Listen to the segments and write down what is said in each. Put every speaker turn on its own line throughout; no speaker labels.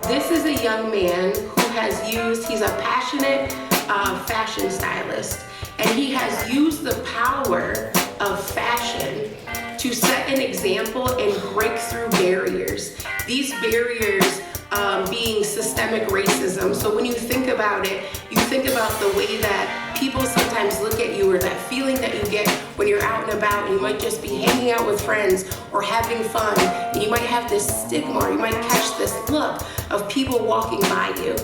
This is a young man who he's a passionate fashion stylist, and he has used the power of fashion to set an example and break through barriers. These barriers being systemic racism. So when you think about it, you think about the way that people sometimes look at you, or that feeling that you get when you're out and about. You might just be hanging out with friends or having fun, and you might have this stigma, or you might catch this look of people walking by you.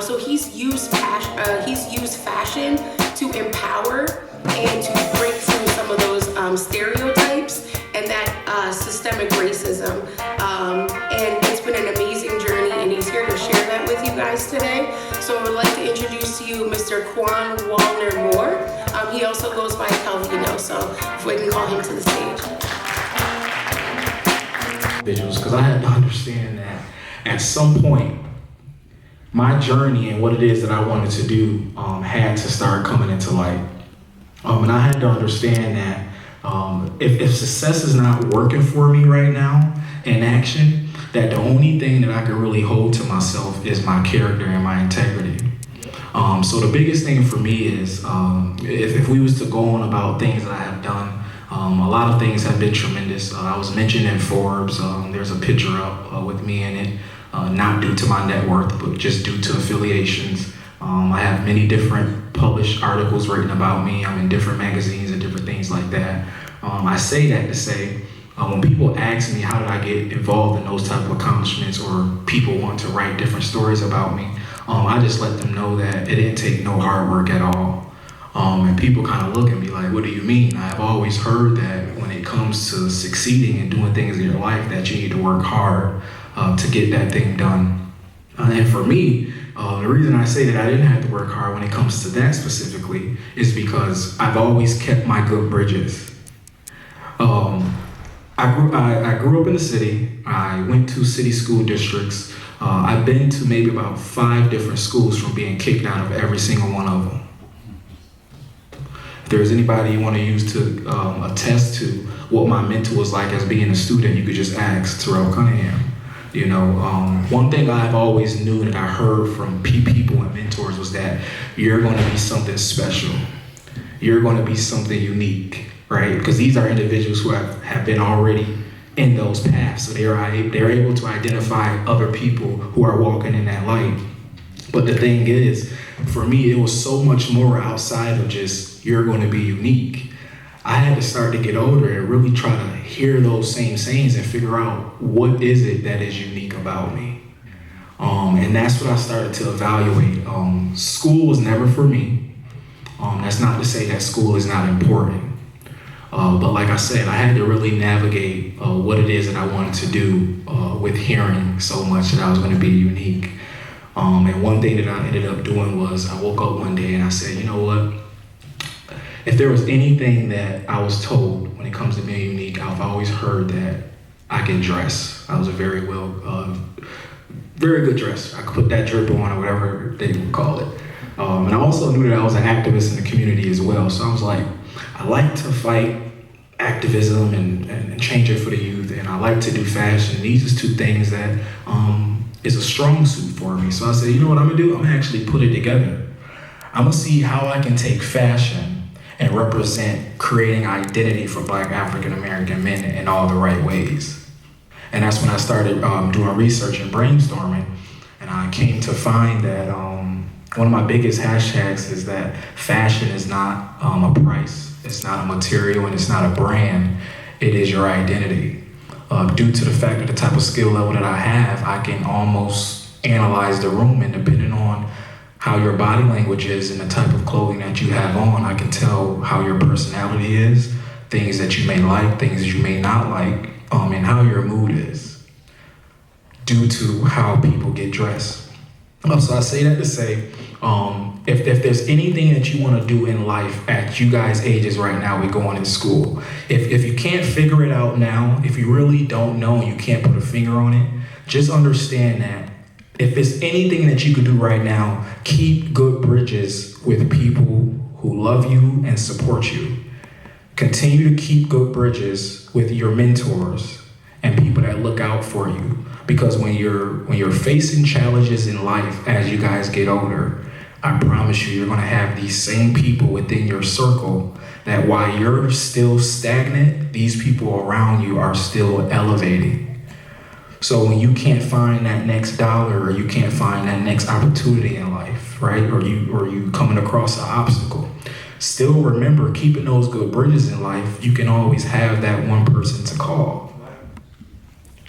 So he's used fashion to empower and to break through some of those stereotypes and that systemic racism. And it's been an amazing journey, and he's here to share that with you guys today. So I would like to introduce to you Mr. Calvino Moore. He also goes by Calvino, so if we can call him to the stage.
Because I had to understand that at some point, my journey and what it is that I wanted to do had to start coming into light. And I had to understand that if success is not working for me right now in action, that the only thing that I can really hold to myself is my character and my integrity. So the biggest thing for me is if we was to go on about things that I have done, a lot of things have been tremendous. I was mentioned in Forbes. There's a picture up with me in it, not due to my net worth, but just due to affiliations. I have many different published articles written about me. I'm in different magazines and different things like that. I say that to say, when people ask me how did I get involved in those type of accomplishments, or people want to write different stories about me, I just let them know that it didn't take no hard work at all. And people kind of look at me like, what do you mean? I've always heard that when it comes to succeeding and doing things in your life, that you need to work hard to get that thing done. And for me, the reason I say that I didn't have to work hard when it comes to that specifically is because I've always kept my good bridges. I grew up in the city. I went to city school districts. I've been to maybe about 5 different schools from being kicked out of every single one of them. If there's anybody you want to use to attest to what my mentor was like as being a student, you could just ask Terrell Cunningham. You know, one thing I've always knew that I heard from people and mentors was that you're going to be something special. You're going to be something unique, right? Because these are individuals who have been already in those paths. So they're able to identify other people who are walking in that light. But the thing is, for me, it was so much more outside of just, you're going to be unique. I had to start to get older and really try to hear those same sayings and figure out what is it that is unique about me. And that's what I started to evaluate. School was never for me. That's not to say that school is not important. But like I said, I had to really navigate what it is that I wanted to do with hearing so much that I was going to be unique. And one thing that I ended up doing was I woke up one day and I said, you know what? If there was anything that I was told when it comes to being unique, I've always heard that I can dress. I was a very good dresser. I could put that drip on or whatever they would call it. And I also knew that I was an activist in the community as well. So I was like, I like to fight activism and change it for the youth, and I like to do fashion. These are 2 things that is a strong suit for me. So I said, you know what I'm gonna do? I'm gonna actually put it together. I'm gonna see how I can take fashion and represent creating identity for Black African American men in all the right ways. And that's when I started doing research and brainstorming, and I came to find that one of my biggest hashtags is that fashion is not a price, it's not a material, and it's not a brand, it is your identity. Due to the fact that the type of skill level that I have, I can almost analyze the room, and depending on how your body language is and the type of clothing that you have on. I can tell how your personality is, things that you may like, things that you may not like, and how your mood is due to how people get dressed. So I say that to say, if there's anything that you want to do in life at you guys' ages right now, we're going in school. If you can't figure it out now, if you really don't know and you can't put a finger on it, just understand that if there's anything that you could do right now, keep good bridges with people who love you and support you. Continue to keep good bridges with your mentors and people that look out for you. Because when you're facing challenges in life as you guys get older, I promise you're gonna have these same people within your circle that while you're still stagnant, these people around you are still elevating. So when you can't find that next dollar or you can't find that next opportunity in life, right? Or you coming across an obstacle, still remember keeping those good bridges in life, you can always have that one person to call,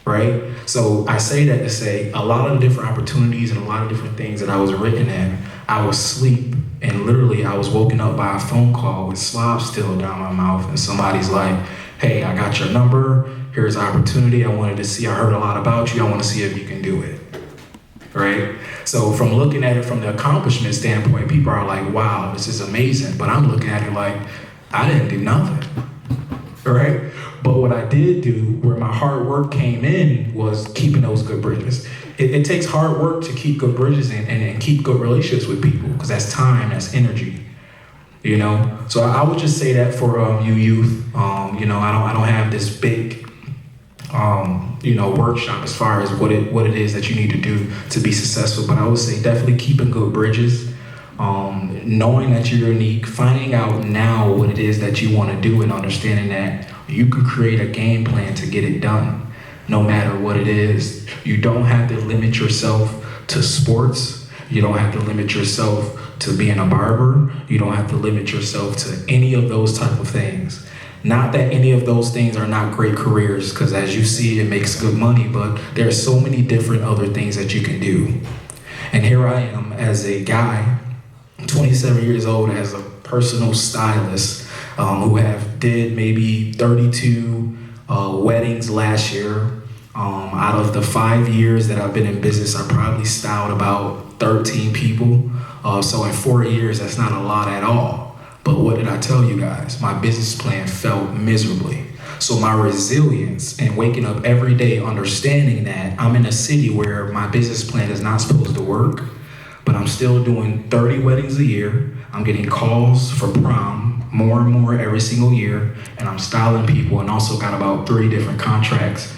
right? So I say that to say a lot of different opportunities and a lot of different things that I was written in, I was asleep and literally I was woken up by a phone call with slob still down my mouth and somebody's like, hey, I got your number. Here's an opportunity. I wanted to see, I heard a lot about you. I want to see if you can do it, right? So from looking at it from the accomplishment standpoint, people are like, wow, this is amazing. But I'm looking at it like, I didn't do nothing, right? But what I did do, where my hard work came in, was keeping those good bridges. It takes hard work to keep good bridges and keep good relationships with people, because that's time, that's energy. You know, so I would just say that for you youth. You know, I don't have this big workshop as far as what it is that you need to do to be successful. But I would say definitely keeping good bridges, knowing that you're unique, finding out now what it is that you want to do, and understanding that you can create a game plan to get it done, no matter what it is. You don't have to limit yourself to sports. You don't have to limit yourself to being a barber. You don't have to limit yourself to any of those type of things. Not that any of those things are not great careers, because as you see, it makes good money, but there are so many different other things that you can do. And here I am as a guy, 27 years old, as a personal stylist, who did maybe 32 weddings last year. Out of the 5 years that I've been in business, I probably styled about 13 people. So in 4 years, that's not a lot at all. But what did I tell you guys? My business plan failed miserably. So my resilience and waking up every day understanding that I'm in a city where my business plan is not supposed to work, but I'm still doing 30 weddings a year. I'm getting calls for prom more and more every single year, and I'm styling people, and also got about 3 different contracts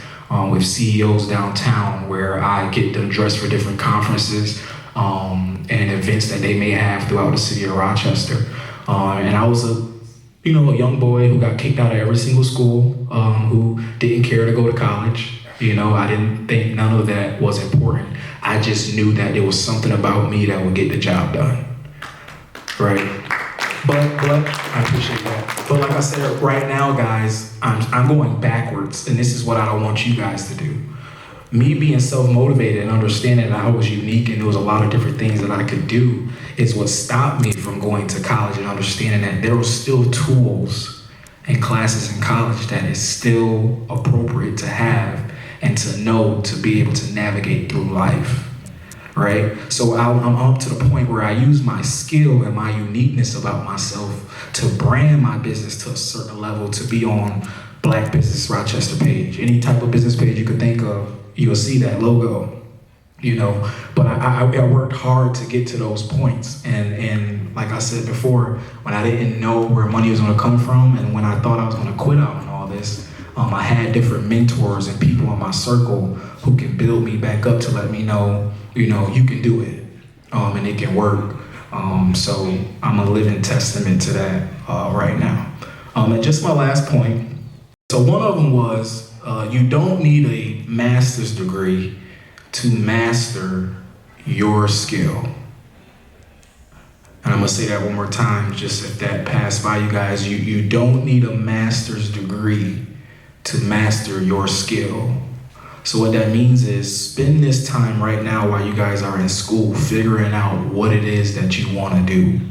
with CEOs downtown where I get them dressed for different conferences and events that they may have throughout the city of Rochester. And I was a young boy who got kicked out of every single school, who didn't care to go to college. I didn't think none of that was important. I just knew that there was something about me that would get the job done, right? But I appreciate that. But like I said, right now, guys, I'm going backwards, and this is what I don't want you guys to do. Me being self-motivated and understanding that I was unique and there was a lot of different things that I could do is what stopped me from going to college, and understanding that there were still tools and classes in college that is still appropriate to have and to know to be able to navigate through life, right? So I'm up to the point where I use my skill and my uniqueness about myself to brand my business to a certain level, to be on Black Business Rochester page. Any type of business page you could think of, you'll see that logo. But I worked hard to get to those points, and like I said before, when I didn't know where money was going to come from, and when I thought I was going to quit out on all this, I had different mentors and people in my circle who can build me back up to let me know, you can do it, and it can work. So I'm a living testament to that right now. And just my last point. So one of them was, you don't need a master's degree to master your skill. And I'm gonna say that one more time, just if that passed by you guys. You don't need a master's degree to master your skill. So what that means is spend this time right now while you guys are in school figuring out what it is that you want to do.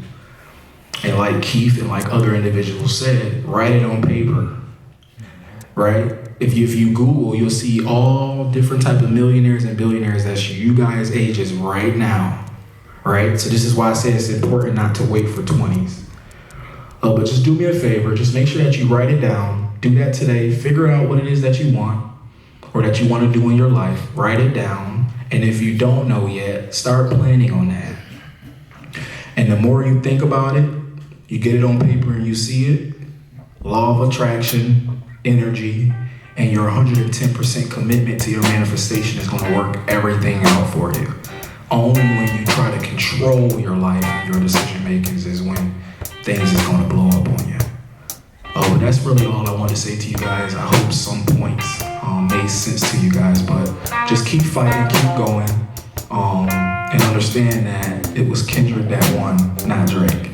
And like Keith and like other individuals said, write it on paper, right? If you Google, you'll see all different type of millionaires and billionaires that's you guys' ages right now, right? So this is why I say it's important not to wait for 20s. But just do me a favor, just make sure that you write it down. Do that today. Figure out what it is that you want or that you want to do in your life. Write it down. And if you don't know yet, start planning on that. And the more you think about it, you get it on paper and you see it, law of attraction, energy, and your 110% commitment to your manifestation is going to work everything out for you. Only when you try to control your life and your decision makings is when things is going to blow up on you. But that's really all I want to say to you guys. I hope some points made sense to you guys, but just keep fighting, keep going, and understand that it was Kendrick that won, not Drake.